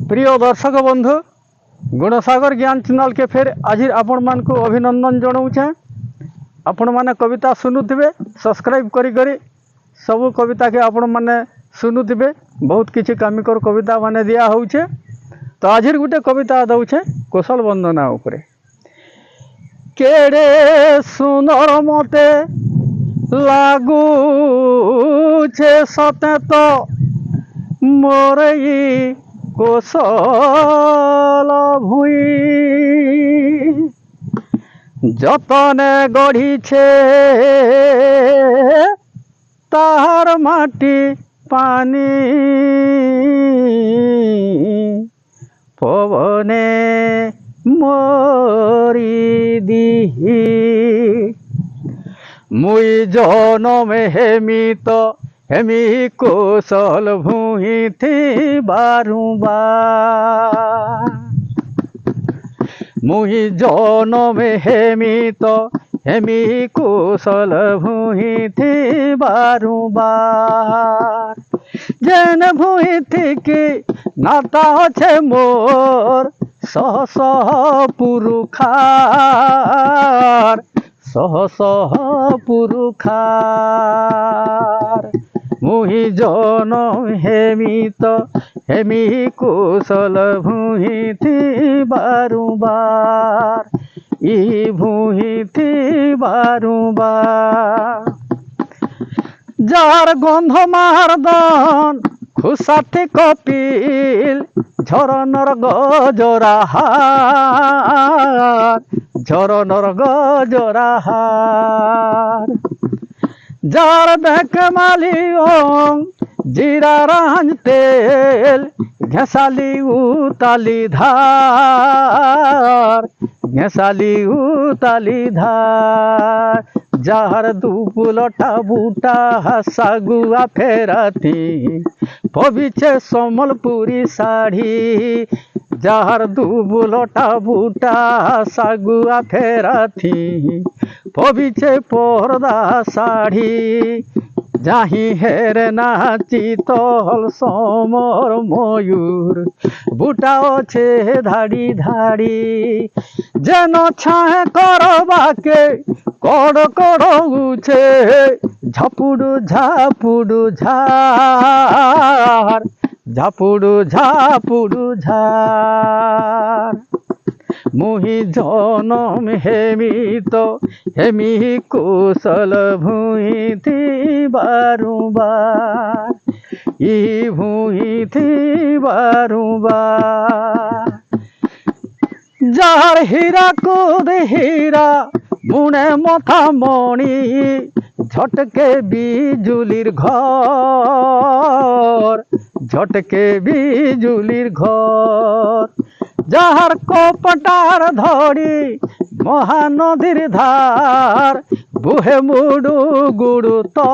प्रिय दर्शक बंधु गुणसागर ज्ञान चैनल के फिर आज आपण मान को अभिनंदन जनाऊे। आपण मैंने कविता शुणुवे सब्सक्राइब करी सब कविता के आपण मैंने शुणुवे। बहुत किसी कामिकर कविता माने दिया होचे। तो आज गोटे कविता दौचे कौशल वंदना उपरे। केड़े सुंदर मते लागुछे सते तो मोर कौशल भूई जतने गढ़ीछे ताहार माटी पानी पवने मोरी दिही मुई जनम हेमी कौशल भूही थी बारूबार मुई जनम हेमी कौशल भूही थी बारूबार जेन भूही थी कि नाता अच्छे मोर सह सह पुरुखार सह सह पुरुखार मुहि जनम हेमी कौशल भूही थी बारूबार ई भूही थी बारूबार जार गंध मारदन खुशाथी कपिल झरनर गजराहार झरनर गजराहार जार देख मालियों जीरा रांझ तेल घेसाली उताली धार घेसाली उताली धार जार दुबुलटा बूटा सागुआ फेराती पविछे सम्बलपुरी साड़ी जार दुबुलटा बूटा सागुआ फेराती पविछे पर्दा साड़ी जाही हेर नाची तल समर मयूर बुटा अच्छे धाड़ी धाड़ी जेन छाए करबाके कड़ कड़ उछे झापुडु झापुडु झार झापुडु झापुडु झार मुहि जनम हेमी कौशल भूही थी बारूबार ई भूही थी बारूबार जार हीरा कूद हीरा मुने मथा मणि झटके बिजुलिर घर झटके बिजुलिर घर जार कपटार धड़ी महानदीर धार बुहे मुडु गुड़ु तल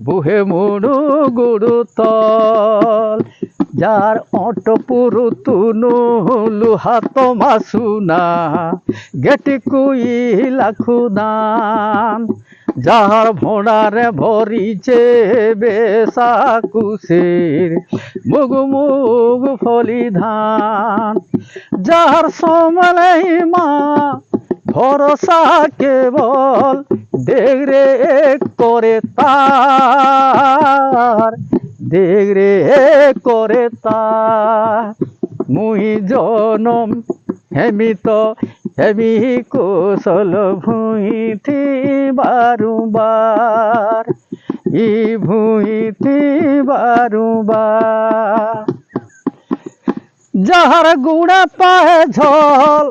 बुहे मुडु गुड़ु तल जार अटपुरु तुनु लुहा तमा सुना गेटी कुई लाखुदान जार भोडारे भरीचे बेसा कुशिर मुग मुग फली धान जार समलई माँ भरोसा केवल देगरे करे तार देगरे करे तार मुहि जनम हेमी कौशल भूही थी बारूबार ई भूही थी बारूबार जहर गुड़ा पाए झल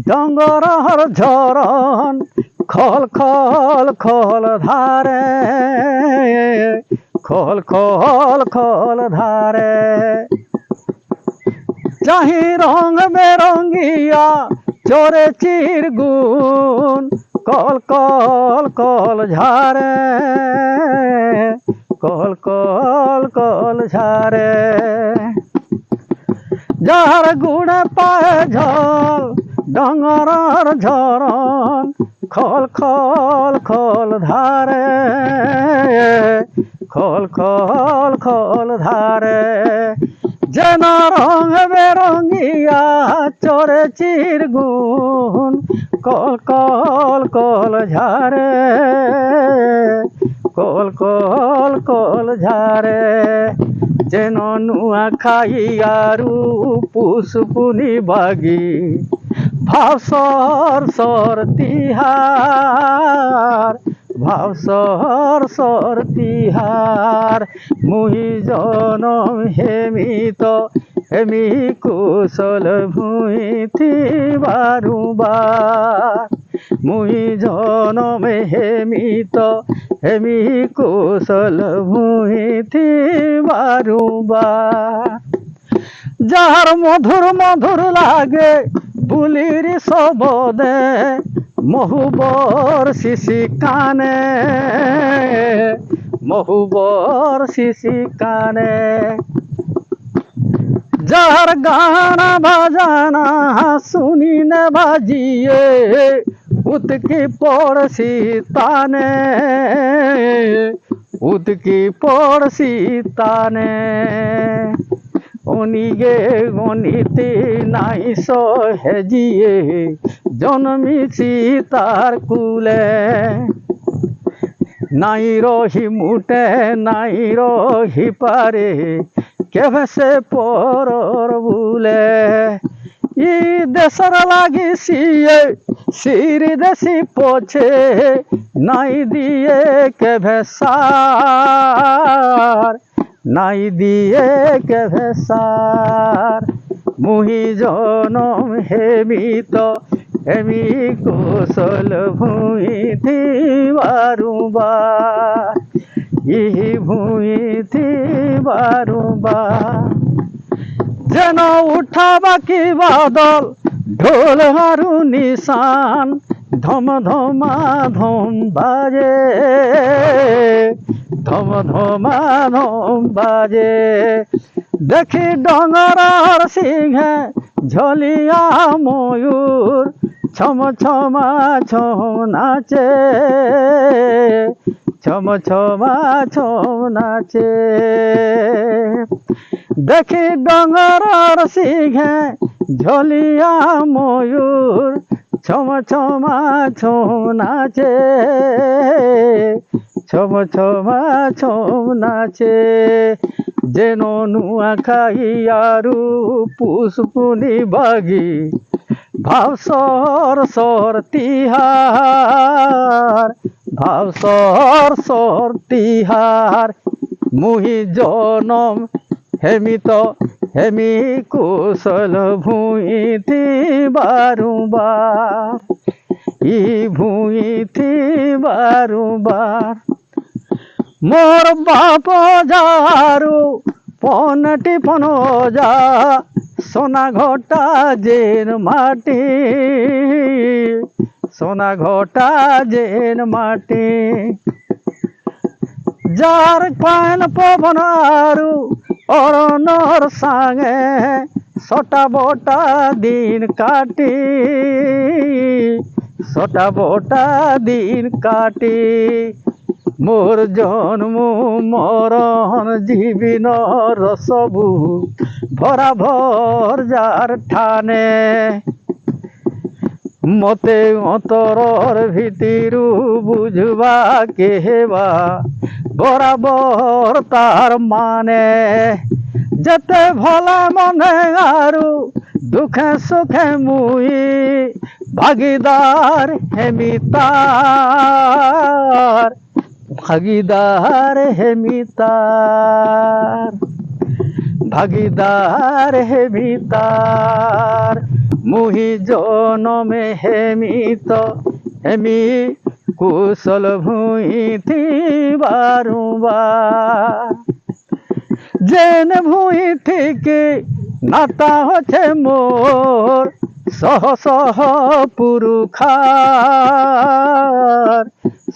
डंगर झरन खल खल खल धारे खल खल खल धारे चाही रंग बेरंगिया चोरे चिरगुन कल कल कल झारे कल कल कल झारे जार गुड़ पाए झल डंगर झरन खल खल खल धारे खल खल खल धारे যেন রং বেরঙ্গিয়া চরে চিরগুন কল কল কল ঝারে কল কল কল ঝারে যেন নুয়া খাইয়ারু পুষ পুনি বাগি ভাব সর সর তিহার ভাব সর সর তিহার মুহি জনম হেমিত হেমি কুশল ভুঁই বারুবার মুহি জনম হেমিত হেমি কুশল ভুঁই বারুবার যার মধুর মধুর লাগে বুলির সবদে মহুবর শিশি কানে মহুবর শিশি কানে যার গানা বাজানা শুনি নে বাজিয়ে উতকি পড়ছি তানে উতকি পড়ছি তানে অনিগে গণিতে নাই সহেজিয়ে জন্মিছি তার কুলে নাই রহি মুটে নাই রহি পারে কেবে সে পরর বুলে ই দেশর লাগি সিরি দেশি পছে নাই দিয়ে কেবে সার নাই দিয়ে কেবে সার মুহি জনম হেমিত হেমি কুশল ভুঁই বারুবার ইহি ভুঁই বারুবার যেন উঠাবা কি বাদল ঢোল হারু নিশান ধম ধমা ধম বাজে ধম ধমা ধম বাজে দেখি ডঙ্গরার সিংহে ঝলিয়া ময়ূর ছম ছমা ছম নাচে ছম ছমা ছম নাচে দেখি ডঙ্গরার সিংহে ঝলিয়া ময়ূর ছম ছমা ছম নাচে ছম ছমা ছম নাচে যেন নুয়া খাইয়ারু পুষ পুনি বাগি ভাব সর সর তিহার ভাব সর সর তিহার মুহি জনম হেমিত হেমি কুশল ভুঁই বারুবার ই ভুঁই বারুবার মোর বাপ যারু পনটি পনজা সোনা ঘটা জেন মাটি সোনা ঘটা জেন মাটি যার পান পবন আরু অরণর সাঙে ছটা বটা দিন কাটি ছটা বটা দিন কাটি মোর জন্ম মরণ জীবিনর সবু ভরাভর যার ঠানে মতে অন্তরর ভিতিরু বুঝবা কেবা বরাবর তার মানে যেতে ভলা মনে আরু দুঃখে সুখে মুই ভাগিদার হেমি তার ভাগিদার হেমি তার ভাগিদার হেমি তার মুহি জনমে হেমিত হেমি কুশল ভুঁই বারুবার জেন ভুঁই থেকে নাতা হচ্ছে মোর সহ সহ পুরুখার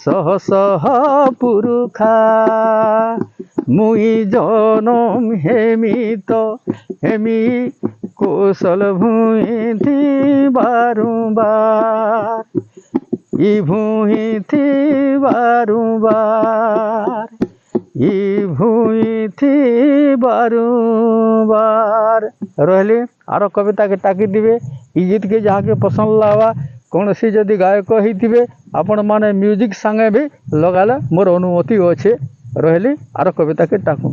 সহ সহ পুরুখার মুই জনম হেমিত হেমি কুশল ভুঁই বারুবার ই ভুঁই বারুবার ଇ ଭୂଇଁ ବାରମ୍ବାର ରହିଲି ଆର କବିତାକେ টাকি দিবে ଇ গীতকে ଯାହାକେ ପସନ୍ଦ লাগବା କୌଣସି ଯଦି ଗାୟକ ହେଇଥିବେ ଆପଣମାନେ ମ୍ୟୁଜିକ୍ ସାଙ୍ଗେ ବି ଲଗାଲେ ମୋର ଅନୁମତି ଅଛେ ରହିଲି ଆର କବିତାକେ টাকুন।